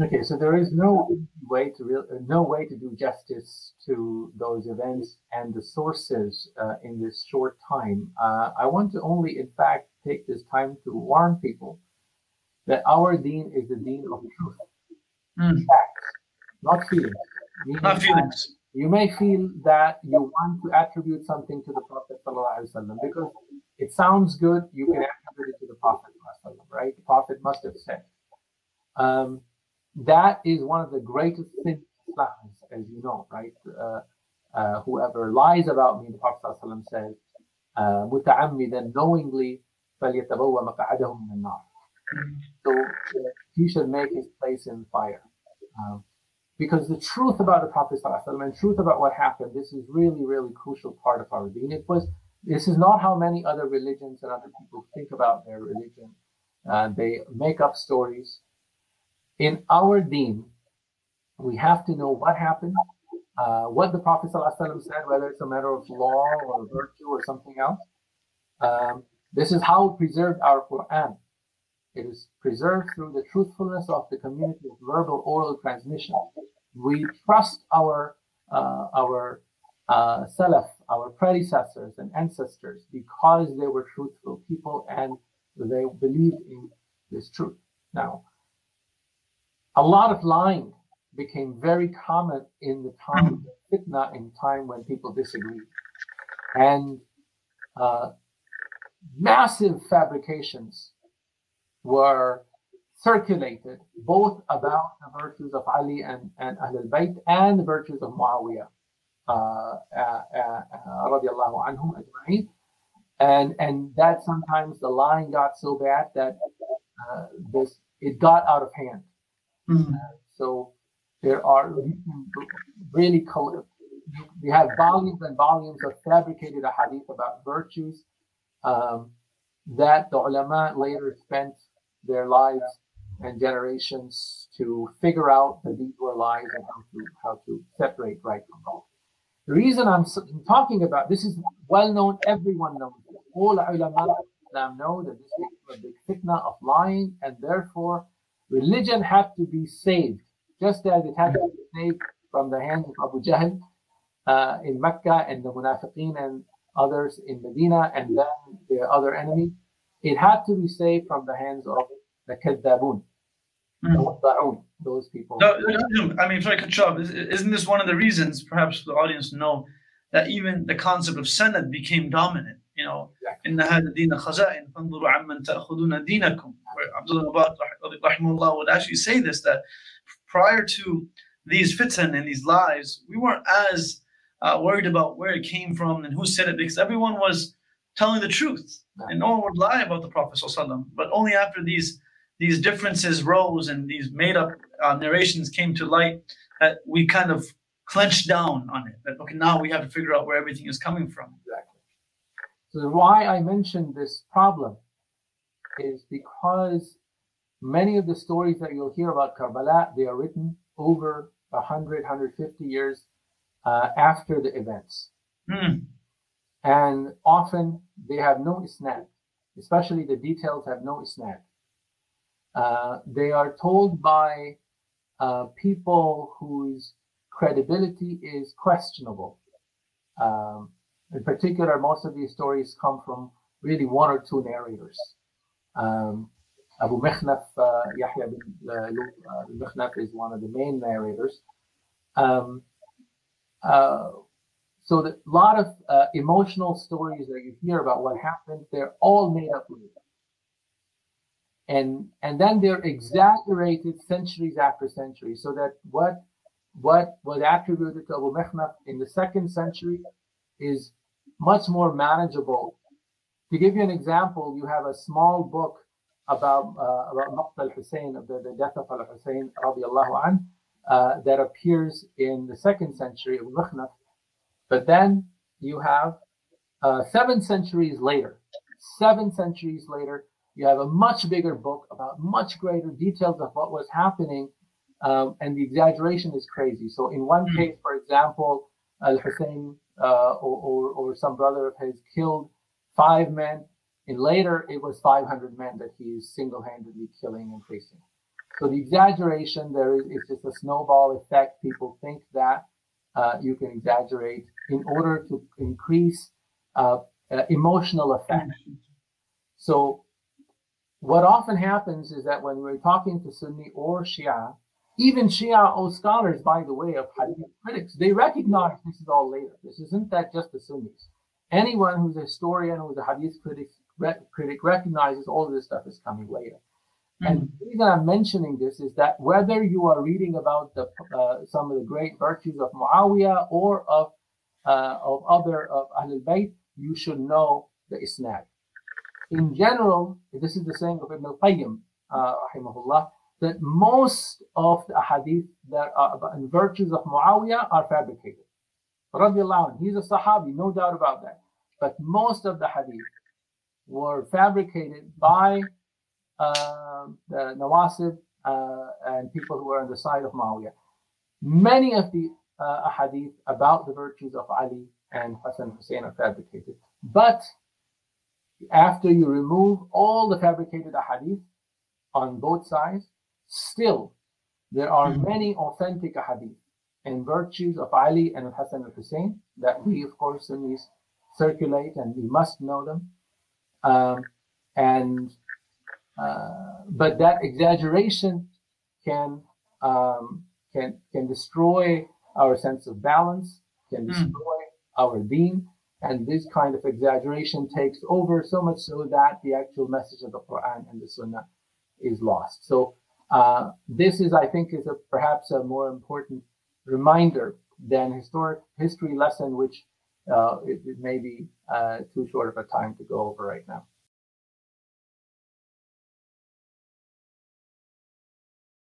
Okay, so there is no way to do justice to those events and the sources in this short time. I want to only, in fact, take this time to warn people that our deen is the deen of truth, Mm. facts, not feelings. Not feelings. You may feel that you want to attribute something to the Prophet ﷺ because it sounds good. You can attribute it to the Prophet ﷺ, right? The Prophet must have said. That is one of the greatest sins in Islam, as you know, right? Whoever lies about me, the Prophet ﷺ says, متعمدا knowingly فليتبوأ مقعده من النار. So he should make his place in fire. Because the truth about the Prophet ﷺ and truth about what happened, this is really, really crucial part of our deen. This is not how many other religions and other people think about their religion. They make up stories. In our deen, we have to know what happened, what the Prophet ﷺ said, whether it's a matter of law or virtue or something else. This is how we preserved our Quran. It is preserved through the truthfulness of the community of verbal oral transmission. We trust our salaf, our predecessors and ancestors, because they were truthful people and they believed in this truth. Now, a lot of lying became very common in the time of fitna, in time when people disagreed. And massive fabrications were circulated, both about the virtues of Ali and Ahlul Bayt and the virtues of Muawiyah radiallahu anhum ajma'in. And that sometimes the lying got so bad that it got out of hand. So there are really, we have volumes and volumes of fabricated ahadith about virtues that the ulama later spent their lives and generations to figure out that these were lies and how to separate right from wrong. The reason I'm talking about this is well known, everyone knows it. All ulama know that this is a big fitna of lying, and therefore religion had to be saved, just as it had to be saved from the hands of Abu Jahl in Mecca and the Munafiqeen and others in Medina, and then the other enemy. It had to be saved from the hands of the Kadhabun, those people. No, I mean, sorry to cut you off. Isn't this one of the reasons, perhaps the audience know, that even the concept of sanad became dominant? You know, in هذا الدين خزائن فانظروا عمن تأخذون دينكم. Where Abdul Wahab rahimahullah would actually say this, that prior to these fitan and these lies, we weren't as worried about where it came from and who said it, because everyone was telling the truth, and no one would lie about the Prophet ﷺ. But only after these differences rose and these made-up narrations came to light, that we kind of clenched down on it. That okay, now we have to figure out where everything is coming from. Exactly. So why I mentioned this problem is because many of the stories that you'll hear about Karbala, they are written over 100, 150 years after the events. And often they have no isnad, especially the details have no isnad. They are told by people whose credibility is questionable. In particular, most of these stories come from really one or two narrators. Abu Mikhnaf, Yahya bin Mikhnaf is one of the main narrators. So a lot of emotional stories that you hear about what happened, they're all made up later. And then they're exaggerated centuries after century, so that what was attributed to Abu Mikhnaf in the 2nd century is much more manageable. To give you an example, you have a small book about Maqtal al-Hussein, of the death of al-Hussein radiallahu anh, that appears in the 2nd century of Mikhnaf. But then you have 7 centuries later, you have a much bigger book about much greater details of what was happening, and the exaggeration is crazy. So in one case, for example, al-Hussein or some brother of his killed 5 men, and later it was 500 men that he is single-handedly killing and facing. So the exaggeration there is just a snowball effect. People think that you can exaggerate in order to increase emotional effect. So what often happens is that when we're talking to Sunni or Shia, even Shia or scholars, by the way, of Hadith critics, they recognize this is all later. This isn't that just the Sunnis. Anyone who's a historian, who's a Hadith critic recognizes all of this stuff is coming later. And the reason I'm mentioning this is that whether you are reading about some of the great virtues of Muawiyah or of other of Ahlul Bayt, you should know the isnad. In general, this is the saying of Ibn al-Qayyim, rahimahullah, that most of the hadith that are about virtues of Muawiyah are fabricated. Radiallahu anhu, he's a Sahabi, no doubt about that. But most of the hadith were fabricated by the Nawasib and people who were on the side of Muawiyah. Many of the hadith about the virtues of Ali and Hassan and Hussein are fabricated. But after you remove all the fabricated hadith on both sides, still there are many authentic hadith and virtues of Ali and Hassan and Hussein that we, of course, Sunnis circulate, and we must know them. But that exaggeration can destroy our sense of balance, can destroy our deen, and this kind of exaggeration takes over so much so that the actual message of the Quran and the Sunnah is lost. So this is, I think, is perhaps a more important reminder than history lesson, which it may be too short of a time to go over right now.